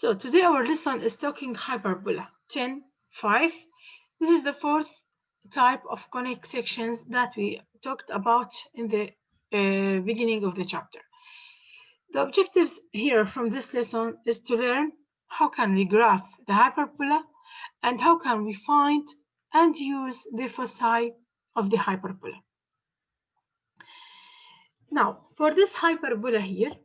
So today our lesson is talking hyperbola 10.5. This is the fourth type of conic sections that we talked about in the beginning of the chapter. The objectives here from this lesson is to learn how can we graph the hyperbola and how can we find and use the foci of the hyperbola. Now, for this hyperbola here,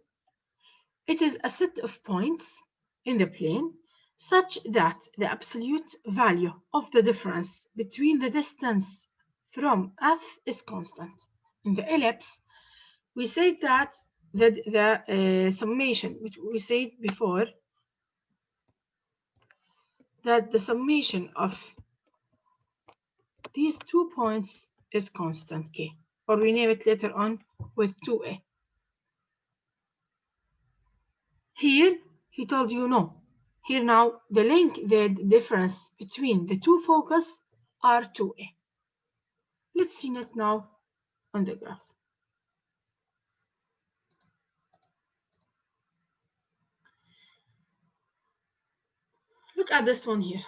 it is a set of points in the plane such that the absolute value of the difference between the distance from F is constant. In the ellipse, we said that the summation, which we said before, that the summation of these 2 points is constant k, or we name it later on with 2a. Here, he told you no. Here now, the difference between the two focus are 2a. Let's see it now on the graph. Look at this one here.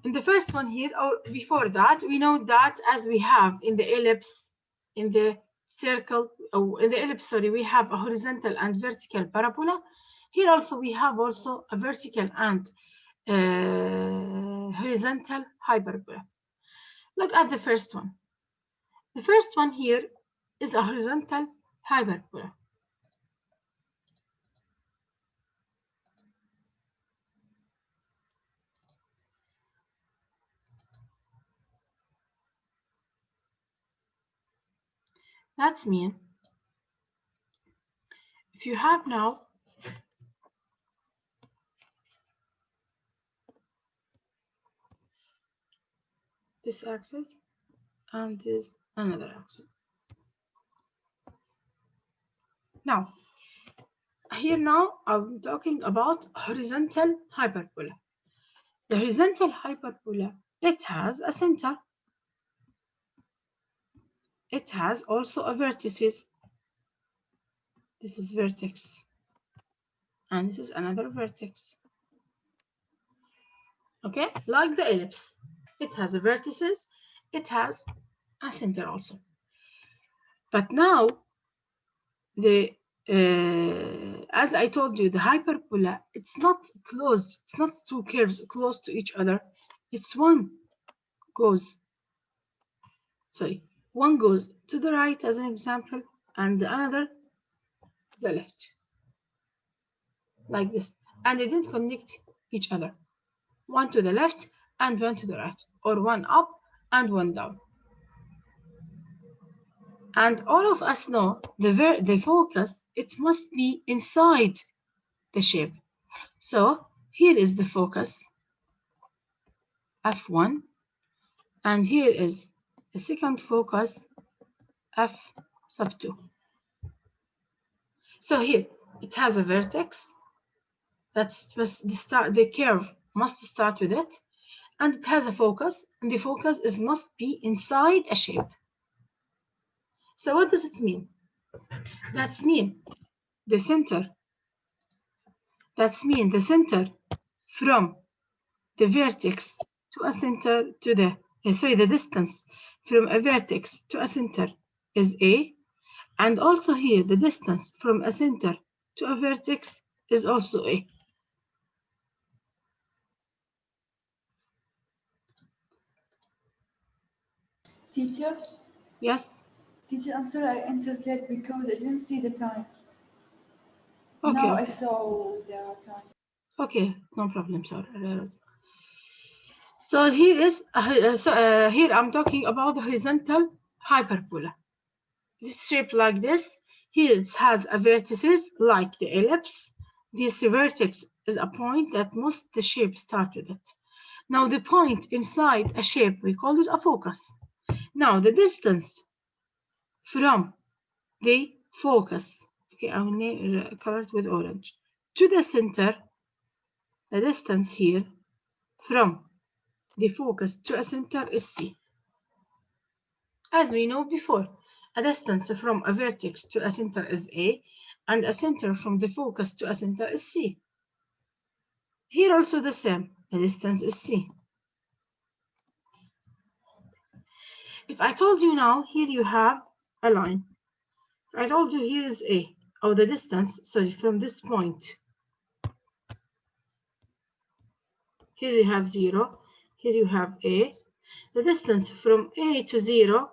In the first one here, or before that, we know that as we have in the ellipse, in the circle, in the ellipse, sorry, we have a horizontal and vertical parabola. Here also we have also a vertical and horizontal hyperbola. Look at the first one. The first one here is a horizontal hyperbola. That's mean if you have now this axis and this another axis. Now, here now I'm talking about horizontal hyperbola. The horizontal hyperbola, it has a center. It has also a vertices. This is vertex. And this is another vertex. Okay, like the ellipse. It has a vertices. It has a center also. But now, as I told you, the hyperbola, it's not closed. It's not two curves close to each other. It's one goes to the right as an example, and the other to the left, like this. And they didn't connect each other. One to the left and one to the right, or one up and one down. And all of us know the focus, it must be inside the shape. So here is the focus, F1, and here is the second focus, F sub 2. So here it has a vertex. That's the curve must start with it, and it has a focus, and the focus must be inside a shape. So what does it mean? That's mean the center. That's mean the center from the vertex to a center to the the distance from a vertex to a center is a, and also here the distance from a center to a vertex is also a. Teacher? Yes? Teacher, I'm sorry I entered late because I didn't see the time. Okay. Now Okay. I saw the time. Okay, no problem, sorry. So here is here I'm talking about the horizontal hyperbola. This shape like this. Here it has a vertices like the ellipse. This vertex is a point that must the shape start with it. Now the point inside a shape, we call it a focus. Now the distance from the focus, okay, I will color it with orange, to the center, the distance here from the focus to a center is C. As we know before, a distance from a vertex to a center is A, and a center from the focus to a center is C. Here also the same. The distance is C. If I told you now, here you have a line. I told you here is A, or the distance, sorry, from this point. Here you have 0, here you have A. The distance from A to 0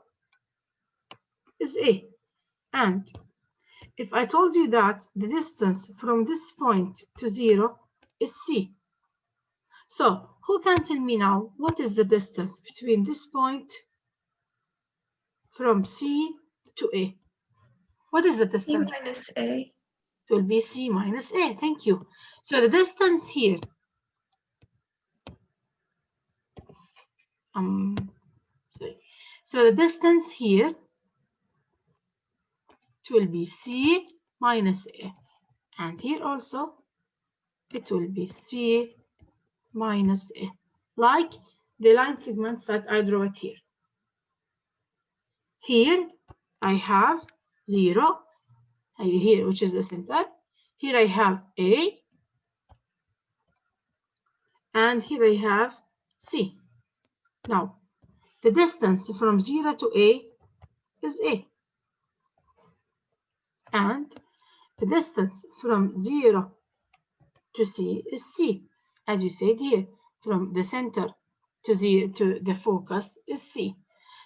is A. And if I told you that the distance from this point to 0 is C. So, who can tell me now what is the distance between this point from C to A? What is the distance? C minus A. It will be C minus A. Thank you. So the distance here, sorry. So the distance here, it will be C minus A. And here also, it will be C minus A. Like the line segments that I draw it here. Here, I have 0, here, which is the center. Here I have A, and here I have C. Now, the distance from 0 to A is A. And the distance from 0 to C is C. As we said here, from the center to the focus is C.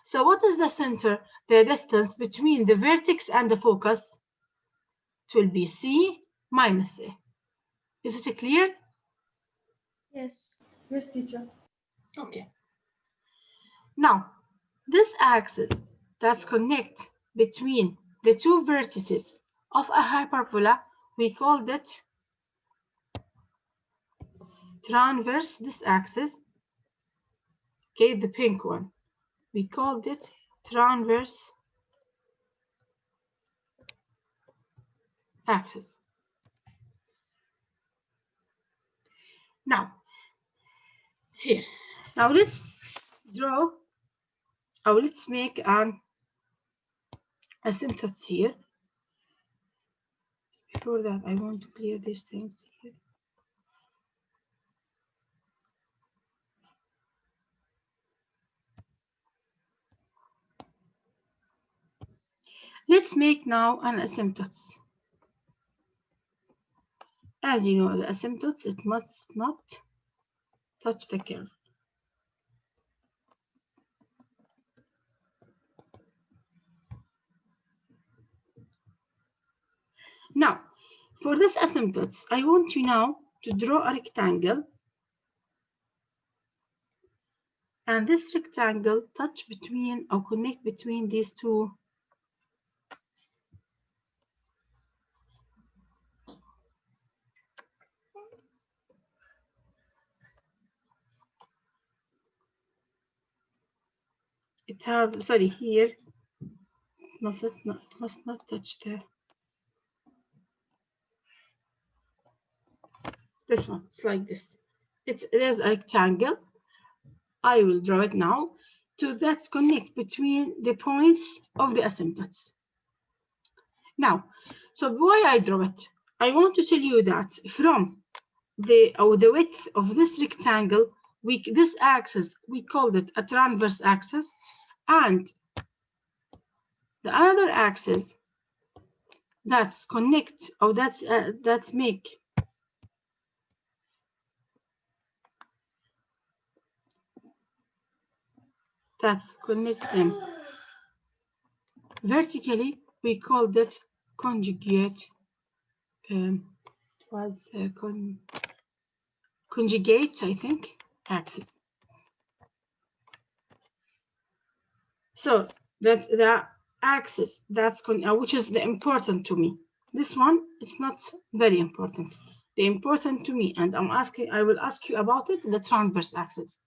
So what is the center, the distance between the vertex and the focus? It will be C minus A. Is it clear? Yes. Yes, teacher. Okay. Now, this axis that's connect between the two vertices of a hyperbola, we called it transverse, this axis, okay, the pink one. We called it transverse axis. Now, here. Now let's draw, or let's make an asymptotes here. Before that, I want to clear these things here. Let's make now an asymptotes. As you know, the asymptotes, it must not touch the curve. Now, for this asymptotes, I want you now to draw a rectangle, and this rectangle touch between or connect between these two it have, sorry, here must not touch the this one. It's like this. It is a rectangle. I will draw it now to that's connect between the points of the asymptotes. Now, so why I draw it? I want to tell you that from the width of this rectangle, this axis we called it a transverse axis, and the other axis that's connect or that's make that's connect them vertically, we called it conjugate. It was conjugate, I think, axis. So that's the axis that's which is the important to me. This one, it's not very important. The important to me, and I will ask you about it, the transverse axis.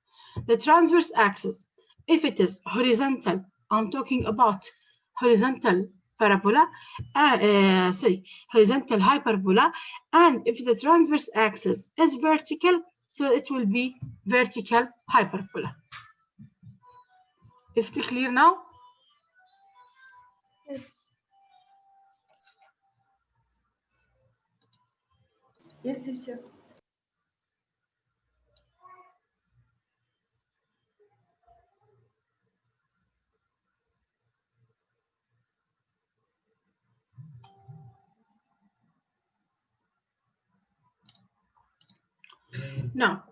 The transverse axis, if it is horizontal, I'm talking about horizontal parabola, horizontal hyperbola, and if the transverse axis is vertical, so it will be vertical hyperbola. Is it clear now? Yes. Yes, teacher. Now,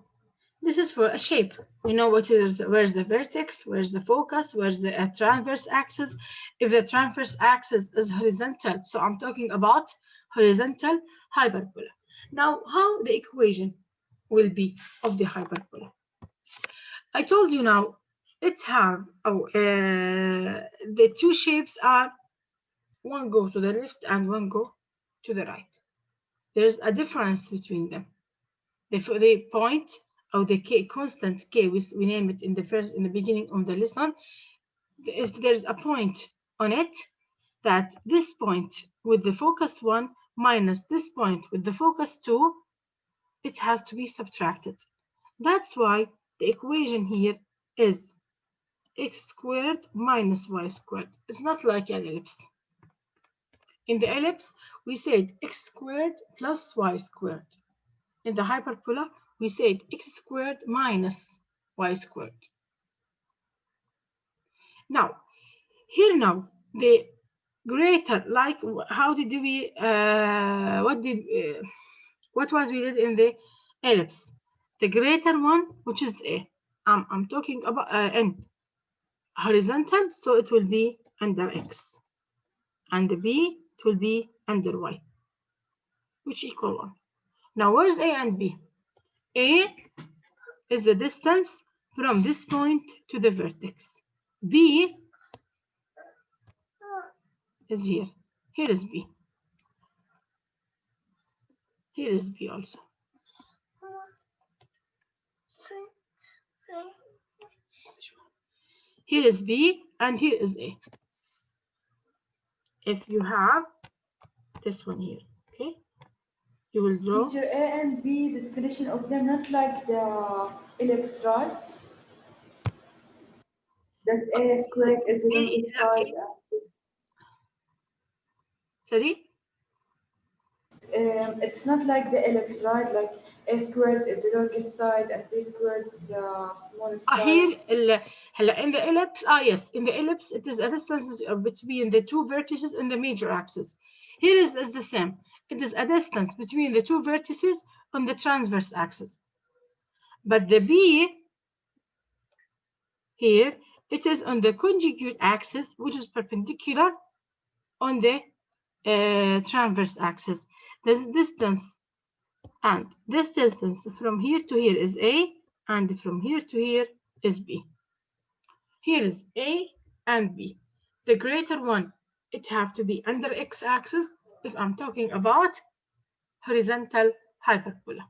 this is for a shape. We know what is where's the vertex, where's the focus, where's the transverse axis. If the transverse axis is horizontal, so I'm talking about horizontal hyperbola. Now, how the equation will be of the hyperbola? I told you now it have the two shapes are one go to the left and one go to the right. There's a difference between them. The point of the k constant k, we name it in the beginning of the lesson. If there's a point on it, that this point with the focus 1 minus this point with the focus 2, it has to be subtracted. That's why the equation here is x squared minus y squared. It's not like an ellipse. In the ellipse, we said x squared plus y squared. In the hyperbola, we said x squared minus y squared. Now, here now, the greater, like how did we, what was we did in the ellipse? The greater one, which is a, I'm talking about n, horizontal, so it will be under x, and the b, it will be under y, which equal 1. Now, where's a and b? A is the distance from this point to the vertex. B is here. Here is B. Here is B also. Here is B and here is A. If you have this one here, okay, you will draw. Teacher, A and B, the definition of them, not like the ellipse, right? That A squared is the longest side. Sorry? It's not like the ellipse, right? Like A squared is the longest side and B squared the smallest side. Here, in the ellipse, yes, in the ellipse, it is a distance between the two vertices in the major axis. Here is the same. It is a distance between the two vertices on the transverse axis. But the B here, it is on the conjugate axis, which is perpendicular on the transverse axis. This distance and this distance from here to here is A, and from here to here is B. Here is A and B. The greater one, it have to be under x-axis if I'm talking about horizontal hyperbola.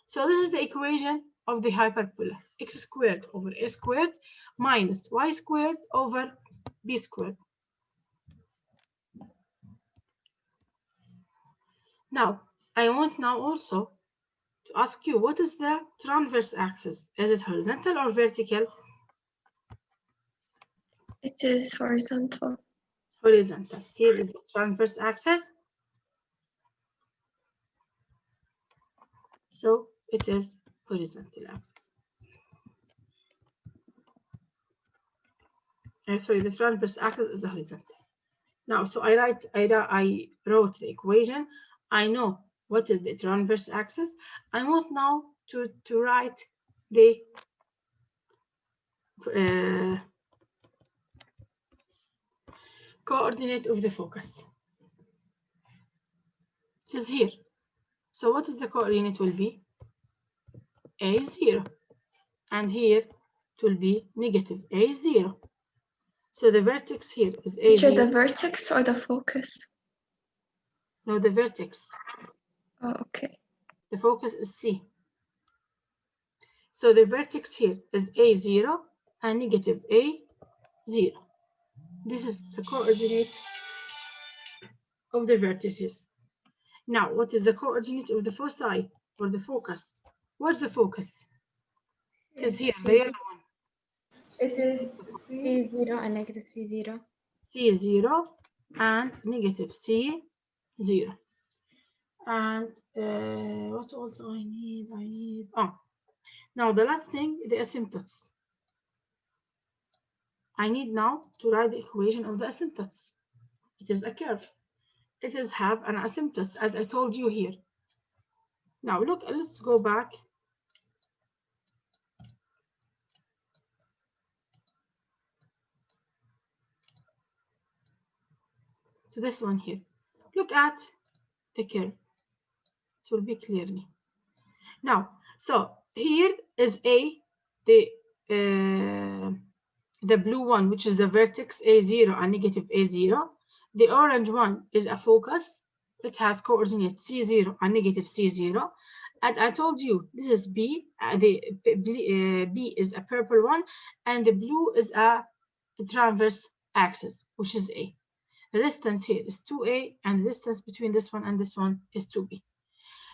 So this is the equation of the hyperbola. X squared over A squared minus Y squared over B squared. Now, I want now also to ask you, what is the transverse axis? Is it horizontal or vertical? It is horizontal. Horizontal. Here is the transverse axis. So it is horizontal axis. Sorry, the transverse axis is horizontal. Now, so I wrote the equation. I know what is the transverse axis. I want now to write the coordinate of the focus. It is here. So what is the coordinate will be? A is 0. And here it will be negative A is 0. So the vertex here is A. Teacher, the vertex or the focus? No, the vertex. Oh, okay. The focus is C. So the vertex here is A0 and negative A0. This is the coordinate of the vertices. Now, what is the coordinate of the foci or the focus? Where's the focus? It is here, the yellow one. It is C0 and negative C0. C0 and negative C0. And what also I need? Now the last thing, the asymptotes. I need now to write the equation of the asymptotes. It is a curve. It is have an asymptotes, as I told you here. Now look, let's go back to this one here. Look at the curve. It will be clearly. Now, so here is the blue one, which is the vertex A0 and negative A0. The orange one is a focus. It has coordinates C0 and negative C0. And I told you this is B. B is a purple one, and the blue is a transverse axis, which is A. The distance here is 2A, and the distance between this one and this one is 2B.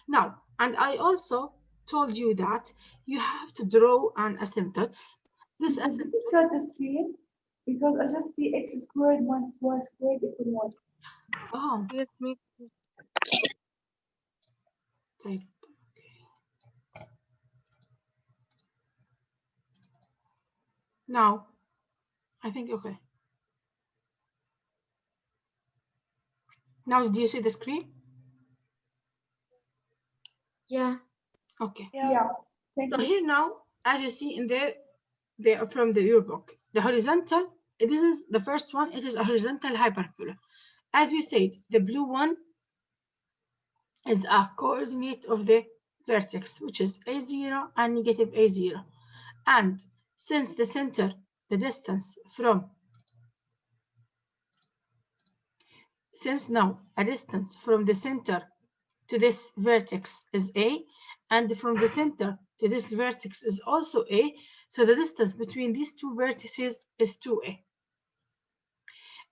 Now, and I also told you that you have to draw an asymptotes. This It's difficult to screen because I just see x squared minus y squared equal 1. Oh, Yes, me. type. Okay. Now, I think okay. Now, do you see the screen? Yeah. Okay. Yeah. Thank So you. here now, as you see in from the yearbook, the horizontal. This is the first one. It is a horizontal hyperbola. As we said, the blue one is a coordinate of the vertex, which is A0 and negative A0. And since the center, the distance from, since now a distance from the center to this vertex is A, and from the center to this vertex is also A, so the distance between these two vertices is 2A.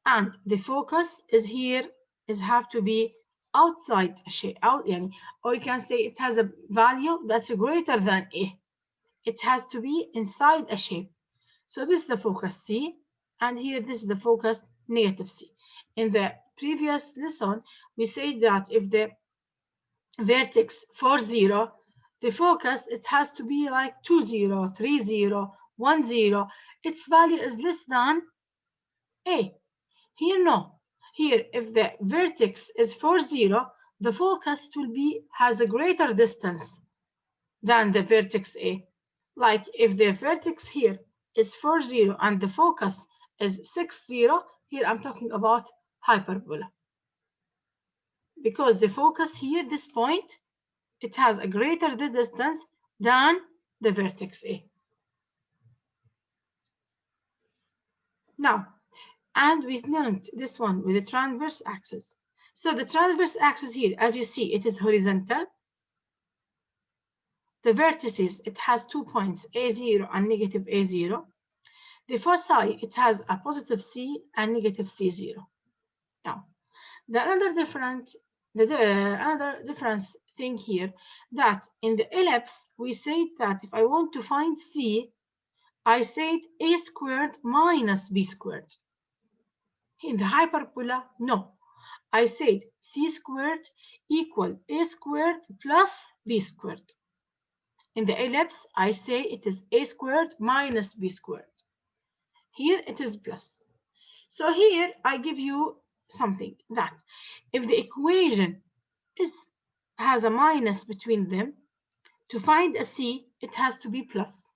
And the focus is here, is have to be outside a shape, or you can say it has a value that's greater than A. It has to be inside a shape. So this is the focus C, and here this is the focus negative C. In the previous lesson, we said that if the vertex 4, 0, the focus, it has to be like 2, 0, 3, 0, 1, 0. Its value is less than A. Here, no. Here, if the vertex is 4, 0, the focus will be has a greater distance than the vertex A. Like if the vertex here is 4, 0 and the focus is 6, 0, here I'm talking about hyperbola. Because the focus here, this point, it has a greater distance than the vertex A. Now, and we note this one with the transverse axis. So the transverse axis here, as you see, it is horizontal. The vertices, it has 2 points, A0 and negative A0. The foci, it has a positive C and negative C0. Now, another difference thing here, that in the ellipse, we say that if I want to find C, I said A squared minus B squared. In the hyperbola, no. I said C squared equal A squared plus B squared. In the ellipse, I say it is A squared minus B squared. Here it is plus. So here I give you something that if the equation has a minus between them, to find a C, it has to be plus.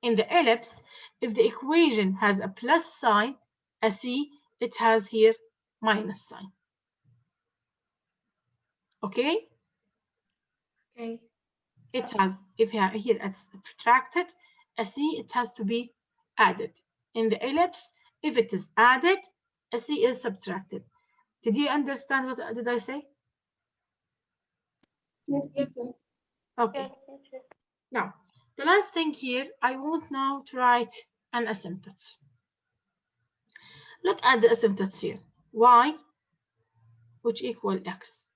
In the ellipse, if the equation has a plus sign, a C, it has here minus sign. Okay? Okay. It has, if here it's subtracted, a C, it has to be added. In the ellipse, if it is added, a C is subtracted. Did you understand what did I say? Yes, Yes. teacher. Okay. Now, the last thing here, I want now to write an asymptote. Look at the asymptotes here. Y, which equal X.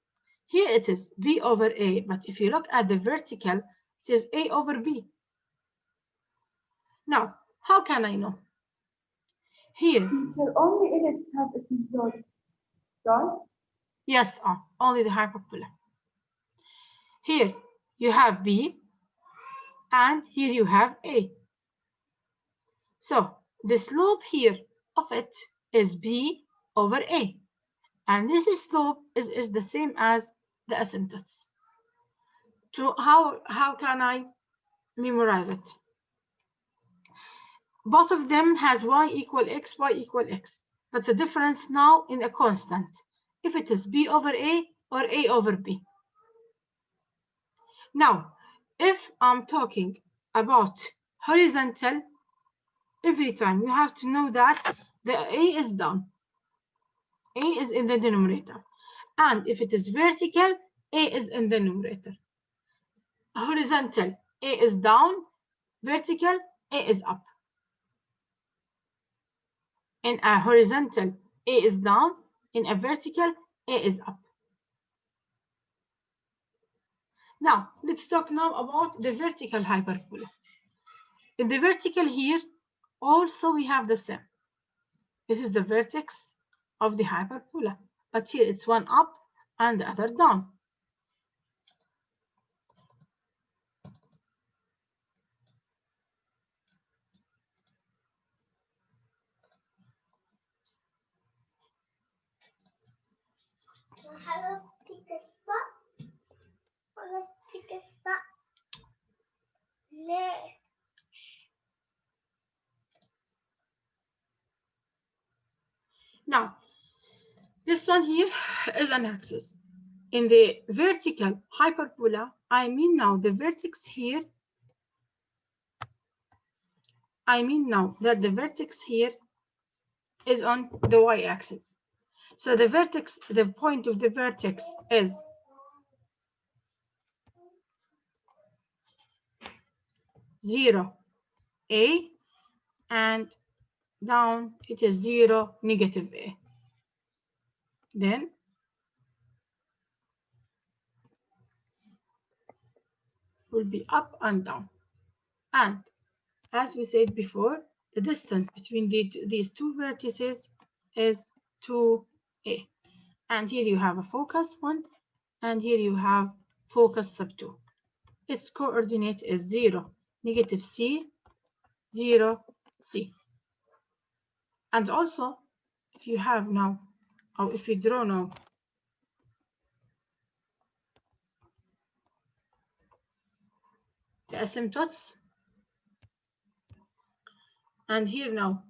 Here it is V over A, but if you look at the vertical, it is A over B. Now, how can I know? Here. Teacher, only ellipse have asymptotes, right? Yes, only the hyperbola. Here you have B, and here you have A. So the slope here of it is B over A. And this slope is the same as the asymptotes. So how can I memorize it? Both of them has y equal x, y equal x. But the difference now in a constant. if it is B over A or A over B. Now, if I'm talking about horizontal, every time you have to know that the A is down. A is in the denominator. And if it is vertical, A is in the numerator. Horizontal, A is down. Vertical, A is up. In a horizontal, A is down. In a vertical, A is up. Now, let's talk now about the vertical hyperbola. In the vertical here, also we have the same. This is the vertex of the hyperbola, but here it's one up and the other down. Now, this one here is an axis. In the vertical hyperbola, I mean now the vertex here, I mean now that the vertex here is on the y-axis. So the vertex, the point of the vertex is 0, A, and down it is 0, negative A. Then will be up and down. And as we said before, the distance between these two vertices is 2A. And here you have a focus 1, and here you have focus sub 2. Its coordinate is 0, negative C, 0, C. And also, if you have now, or if you draw now, the asymptotes, and here now,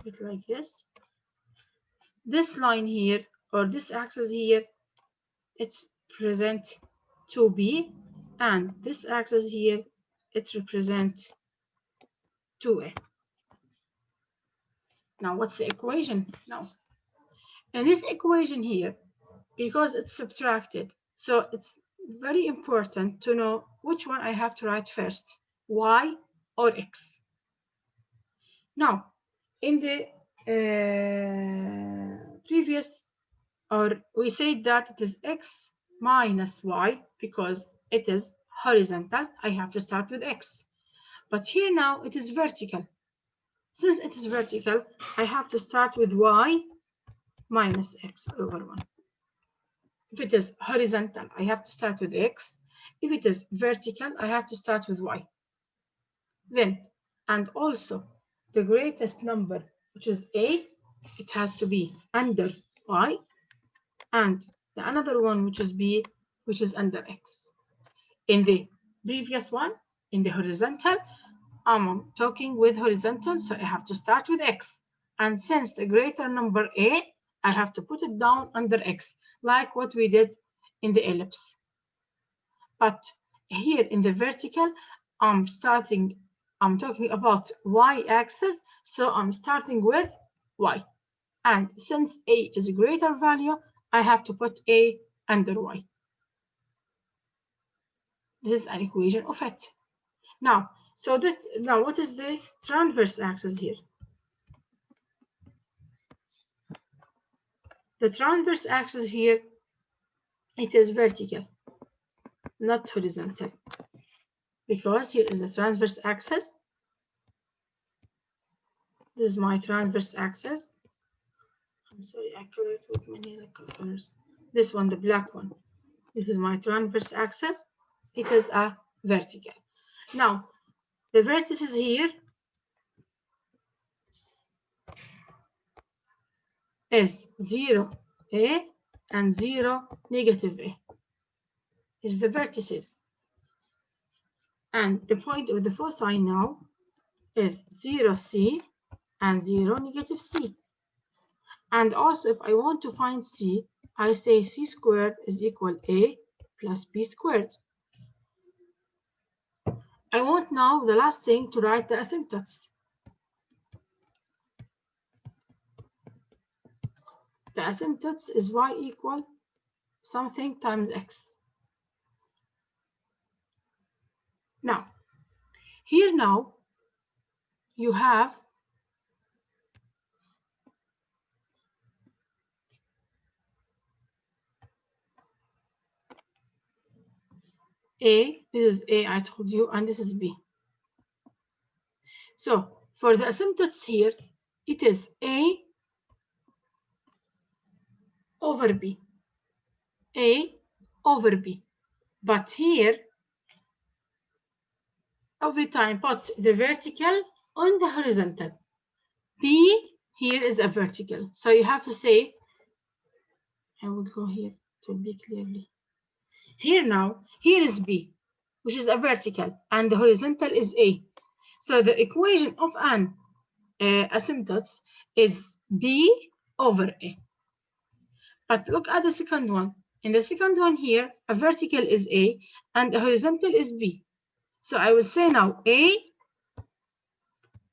it like this. This line here, or this axis here, it's present 2B, and this axis here, it represents 2A. Now, what's the equation now? And this equation here, because it's subtracted, so it's very important to know which one I have to write first, y or x. Now, in the previous, or we said that it is x minus y because it is horizontal. I have to start with x. But here now it is vertical. Since it is vertical, I have to start with y minus x over 1. If it is horizontal, I have to start with x. If it is vertical, I have to start with y. Then, and also, the greatest number, which is a, it has to be under y, and the another one, which is b, which is under x. In the previous one, in the horizontal, I'm talking with horizontal, so I have to start with x. And since the greater number a, I have to put it down under x, like what we did in the ellipse. But here in the vertical, I'm talking about y-axis, so I'm starting with y. And since a is a greater value, I have to put a under y. This is an equation of it. Now, now what is the transverse axis here? The transverse axis here, it is vertical, not horizontal, because here is a transverse axis. This is my transverse axis. I'm sorry, I correct with many colors. This one, the black one. This is my transverse axis. It is a vertical. Now, the vertices here is 0, A, and 0, negative A. Is the vertices. And the point of the foci now is 0, C, and 0, negative c. And also, if I want to find c, I say c squared is equal a plus b squared. I want now the last thing to write the asymptotes. The asymptotes is y equal something times x. Now, here now, you have a, this is a, I told you, and this is b. So for the asymptotes here, it is a over b, a over b. But here, every time put the vertical on the horizontal. B here is a vertical. So you have to say, I will go here to be clearly. Here now, here is B, which is a vertical, and the horizontal is A. So the equation of an asymptotes is B over A. But look at the second one. In the second one here, a vertical is A and a horizontal is B. So I will say now A.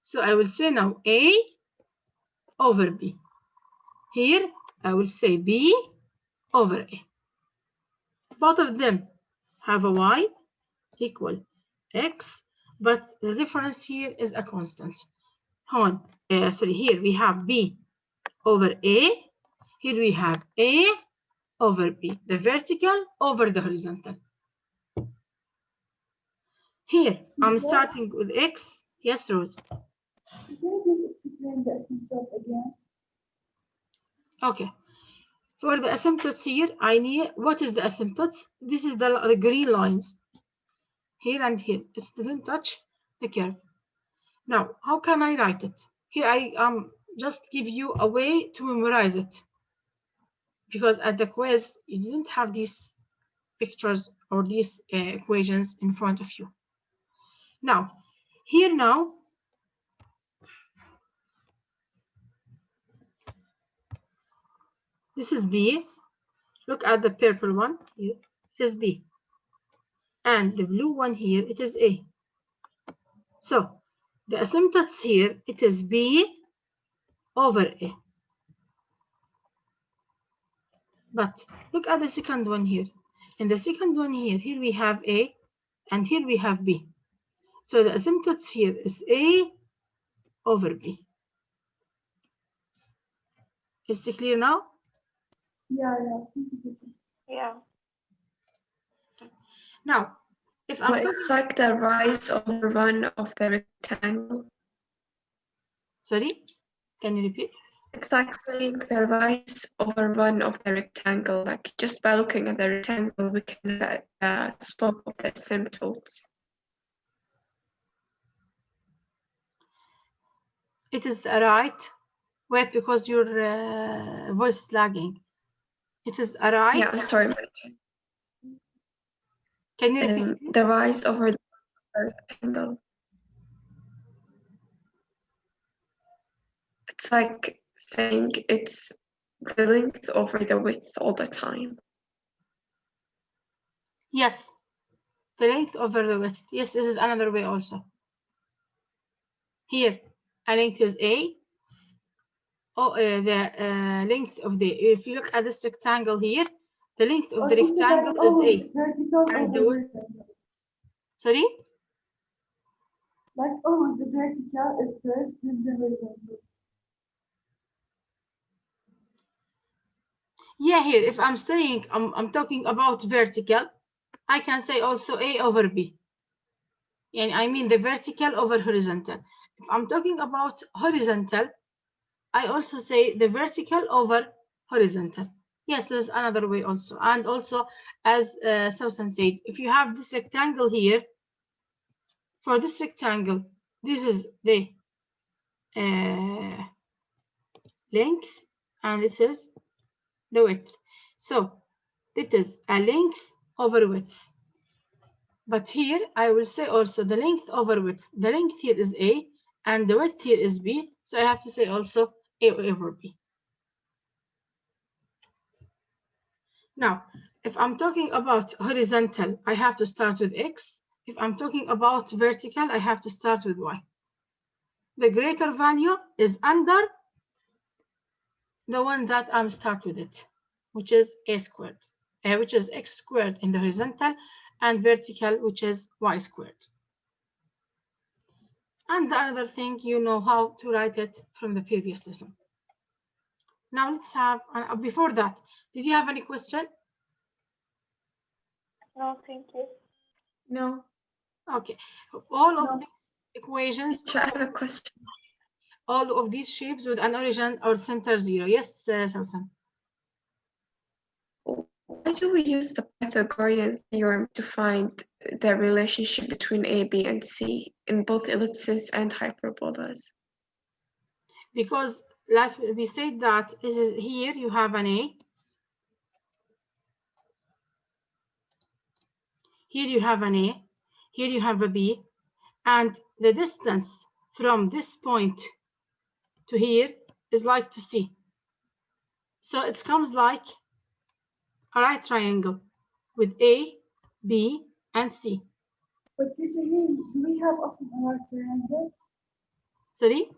So I will say now A over B. Here I will say B over A. Both of them have a y equal x, but the difference here is a constant. Here we have b over a. Here we have a over b, the vertical over the horizontal. Here I'm starting with x. Yes, Rose. Can you please explain the asymptote again? Okay. For the asymptotes here, I need, what is the asymptotes? This is the green lines. Here and here. It didn't touch the curve. Now, how can I write it? Here I just give you a way to memorize it. Because at the quiz, you didn't have these pictures or these equations in front of you. Now, here now, this is B. Look at the purple one here. It is B. And the blue one here, it is A. So, the asymptotes here, it is B over A. But look at the second one here. In the second one here, here we have A and here we have B. So the asymptotes here is A over B. Is it clear now? Yeah. Yeah. Now, if So I'm it's like the rise over one of the rectangle. sorry, can you repeat? It's like saying the rise over one of the rectangle. Like just by looking at the rectangle, we can get the slope of the asymptotes. It is right. Wait, because your voice is lagging. It is right. Yeah, sorry. Can you repeat? The rise over the rectangle. It's like saying it's the length over the width all the time. Yes, the length over the width. Yes, this is another way also. Here, a length is A. The length of the, if you look at this rectangle here, the length of the rectangle is A. Vertical And over horizontal. Sorry? Like always, the vertical is first, then the horizontal. Yeah, here, if I'm saying I'm talking about vertical, I can say also A over B. And I mean the vertical over horizontal. If I'm talking about horizontal, I also say the vertical over horizontal. Yes, there's another way also. And also, as Susan said, if you have this rectangle here, for this rectangle, this is the length, and this is the width. So, it is a length over width. But here, I will say also the length over width. The length here is A, and the width here is b, so I have to say also a over b. Now, if I'm talking about horizontal, I have to start with x. If I'm talking about vertical, I have to start with y. The greater value is under the one that I'm start with it, which is a squared, which is x squared in the horizontal, and vertical, which is y squared. And the other thing, you know how to write it from the previous lesson. Now let's have, before that, did you have any question? No, thank you. No. Okay, all of No. the equations, I have a question. all of these shapes with an origin or center 0. Yes, Sultan. Why do we use the Pythagorean theorem to find the relationship between A, B, and C in both ellipses and hyperbolas? Because last we said that here you have an A, here you have an A, here you have a B, and the distance from this point to here is like to C. So it comes like a right triangle with A, B, and C. But this is, do we have also a right triangle? Sorry?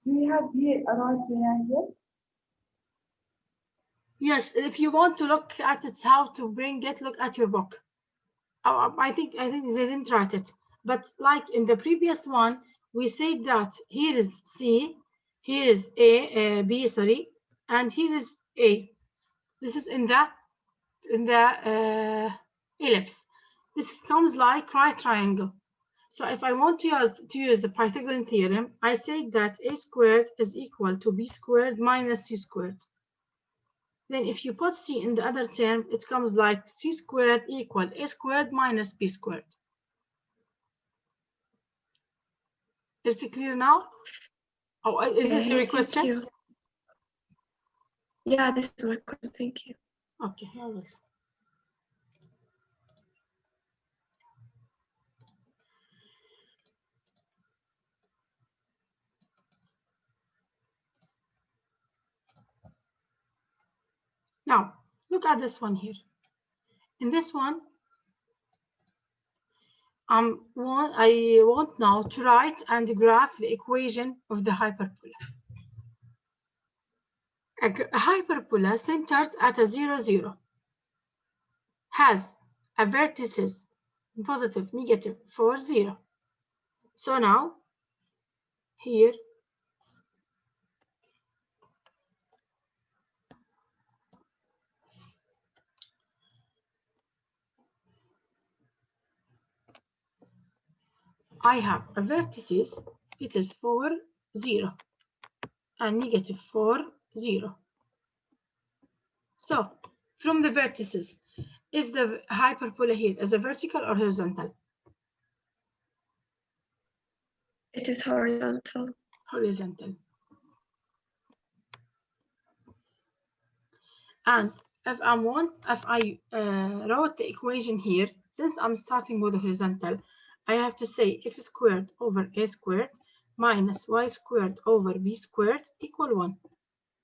Do we have here a right triangle? Yes, if you want to look at it, how to bring it, look at your book. Oh, I think they didn't write it. But like in the previous one, we said that here is C, here is B, sorry, and here is A. This is in the ellipse. This comes like right triangle. So if I want to use the Pythagorean theorem, I say that a squared is equal to b squared minus c squared. Then if you put c in the other term, it comes like c squared equal a squared minus b squared. Is it clear now? Oh, is this your question? Thank you. Yeah, this is my question. Thank you. Okay, I will. Now, look at this one here. In this one, I want now to write and graph the equation of the hyperbola. A hyperbola centered at a 0, 0 has a vertices positive, negative, 4, 0. So now, here, I have a vertices, it is 4, 0, and negative 4, 0. So, from the vertices, is the hyperbola here as a vertical or horizontal? It is horizontal. Horizontal. And if I wrote the equation here, since I'm starting with the horizontal, I have to say x squared over a squared minus y squared over b squared equal 1.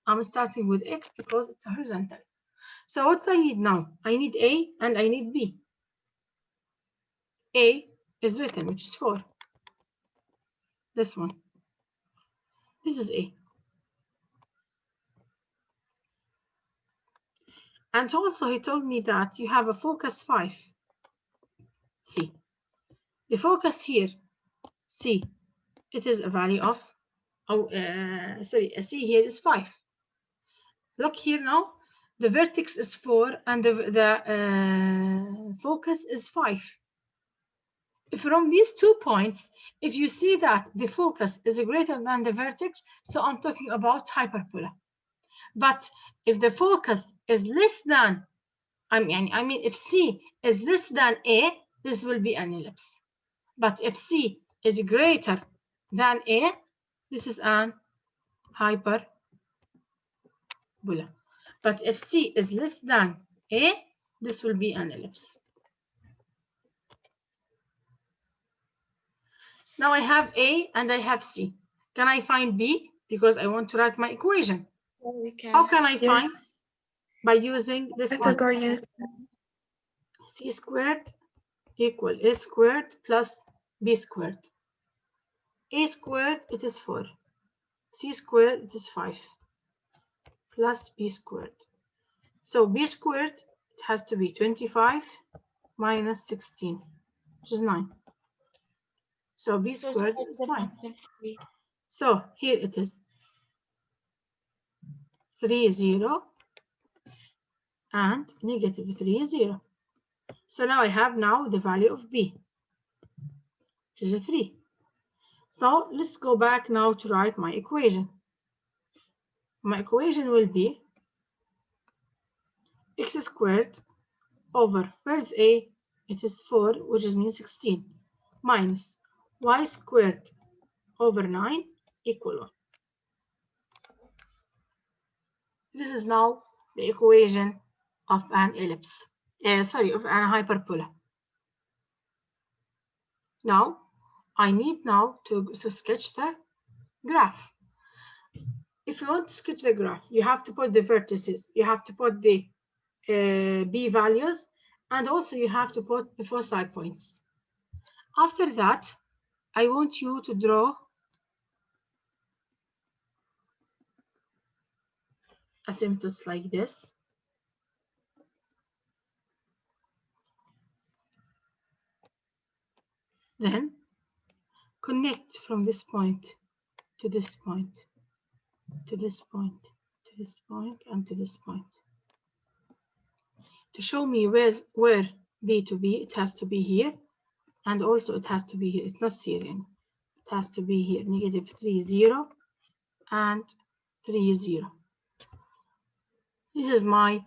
I'm starting with x because it's horizontal. So what I need now? I need a and I need b. A is written, which is 4. This one. This is a. And also he told me that you have a focus 5. C. The focus here, C, it is a value of, a C here is 5. Look here now, the vertex is 4 and the focus is 5. From these 2 points, if you see that the focus is greater than the vertex, so I'm talking about hyperbola. But if the focus is less than, I mean, if C is less than A, this will be an ellipse. But if C is greater than A, this is an hyperbola. But if C is less than A, this will be an ellipse. Now I have A and I have C. Can I find B? Because I want to write my equation. We can. How can I find? Yes. By using this one. Pythagorean. C squared equal A squared plus B squared. A squared, it is 4. C squared, it is 5. Plus B squared. So B squared, it has to be 25 minus 16, which is 9. So B squared is 9. So here it is 3, 0 and negative 3, 0. So now I have the value of B, which is a 3. So let's go back now to write my equation. My equation will be x squared over first A, it is 4, which means 16, minus y squared over 9 equal 1. This is now the equation of an ellipse, of an hyperbola. Now, I need to sketch the graph. If you want to sketch the graph, you have to put the vertices, you have to put the B values, and also you have to put the foci points. After that, I want you to draw asymptotes like this. Then connect from this point to this point, to this point, to this point, and to this point. To show me where B to be, it has to be here, and also it has to be here. It's not Syrian. It has to be here, negative 3, 0, and 3, 0. This is my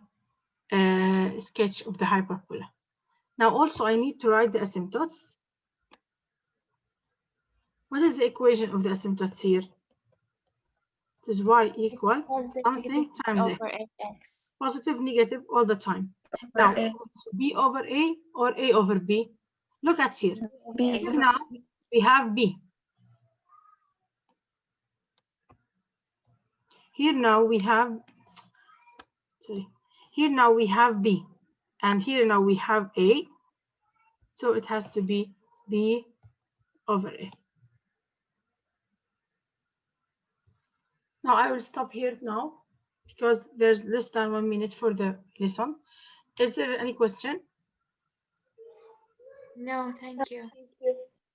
sketch of the hyperbola. Now also I need to write the asymptotes. What is the equation of the asymptotes here? It is y equal something times x. Positive, negative all the time. Now it's B over A or A over B. Look at here. B. Here now we have B. Here now we have, here now we have B, and here now we have A, so it has to be B over A. Now I will stop here now because there's less than 1 minute for the lesson. Is there any question? No, thank you.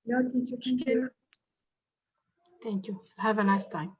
No, teacher, thank you. Thank you. Have a nice time.